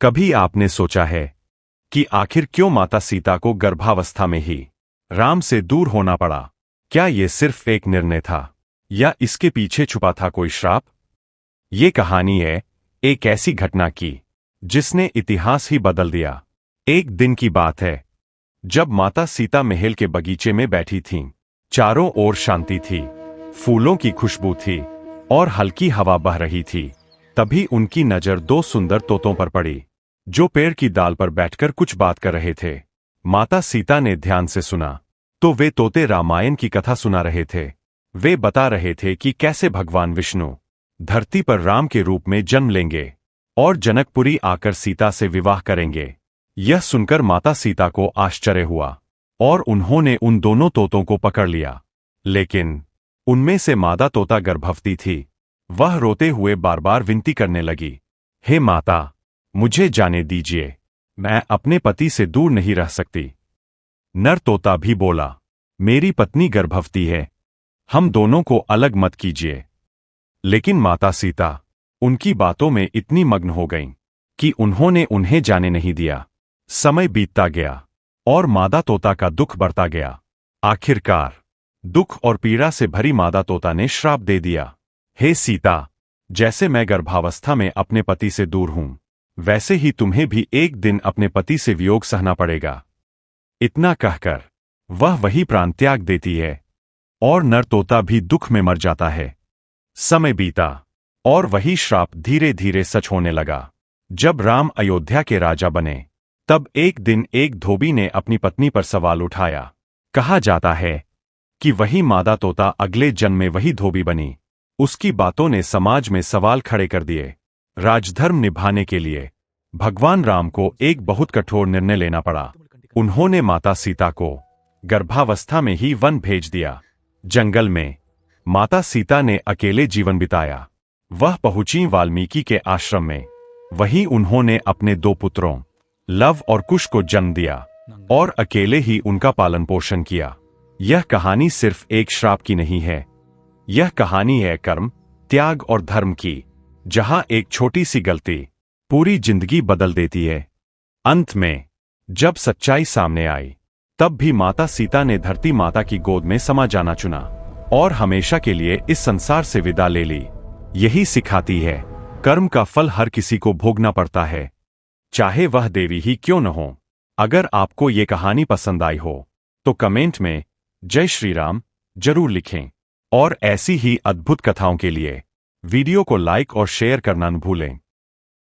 कभी आपने सोचा है कि आखिर क्यों माता सीता को गर्भावस्था में ही राम से दूर होना पड़ा? क्या यह सिर्फ एक निर्णय था या इसके पीछे छुपा था कोई श्राप? ये कहानी है एक ऐसी घटना की जिसने इतिहास ही बदल दिया। एक दिन की बात है जब माता सीता महल के बगीचे में बैठी थीं। चारों ओर शांति थी, फूलों की खुशबू थी और हल्की हवा बह रही थी। तभी उनकी नजर दो सुंदर तोतों पर पड़ी जो पेड़ की डाल पर बैठकर कुछ बात कर रहे थे। माता सीता ने ध्यान से सुना तो वे तोते रामायण की कथा सुना रहे थे। वे बता रहे थे कि कैसे भगवान विष्णु धरती पर राम के रूप में जन्म लेंगे और जनकपुरी आकर सीता से विवाह करेंगे। यह सुनकर माता सीता को आश्चर्य हुआ और उन्होंने उन दोनों तोतों को पकड़ लिया। लेकिन उनमें से मादा तोता गर्भवती थी। वह रोते हुए बार बार विनती करने लगी, हे माता, मुझे जाने दीजिए, मैं अपने पति से दूर नहीं रह सकती। नर तोता भी बोला, मेरी पत्नी गर्भवती है, हम दोनों को अलग मत कीजिए। लेकिन माता सीता उनकी बातों में इतनी मग्न हो गईं कि उन्होंने उन्हें जाने नहीं दिया। समय बीतता गया और मादा तोता का दुख बढ़ता गया। आखिरकार दुख और पीड़ा से भरी मादा तोता ने श्राप दे दिया, हे सीता, जैसे मैं गर्भावस्था में अपने पति से दूर हूं, वैसे ही तुम्हें भी एक दिन अपने पति से वियोग सहना पड़ेगा। इतना कहकर वह वही प्राण त्याग देती है और नर तोता भी दुख में मर जाता है। समय बीता और वही श्राप धीरे धीरे सच होने लगा। जब राम अयोध्या के राजा बने तब एक दिन एक धोबी ने अपनी पत्नी पर सवाल उठाया। कहा जाता है कि वही मादा तोता अगले जन्म में वही धोबी बनी। उसकी बातों ने समाज में सवाल खड़े कर दिए। राजधर्म निभाने के लिए भगवान राम को एक बहुत कठोर निर्णय लेना पड़ा। उन्होंने माता सीता को गर्भावस्था में ही वन भेज दिया। जंगल में माता सीता ने अकेले जीवन बिताया। वह पहुंची वाल्मीकि के आश्रम में। वहीं उन्होंने अपने दो पुत्रों लव और कुश को जन्म दिया और अकेले ही उनका पालन पोषण किया। यह कहानी सिर्फ एक श्राप की नहीं है, यह कहानी है कर्म, त्याग और धर्म की, जहां एक छोटी सी गलती पूरी जिंदगी बदल देती है। अंत में जब सच्चाई सामने आई तब भी माता सीता ने धरती माता की गोद में समा जाना चुना और हमेशा के लिए इस संसार से विदा ले ली। यही सिखाती है, कर्म का फल हर किसी को भोगना पड़ता है, चाहे वह देवी ही क्यों न हो। अगर आपको ये कहानी पसंद आई हो तो कमेंट में जय श्री राम जरूर लिखें और ऐसी ही अद्भुत कथाओं के लिए वीडियो को लाइक और शेयर करना न भूलें।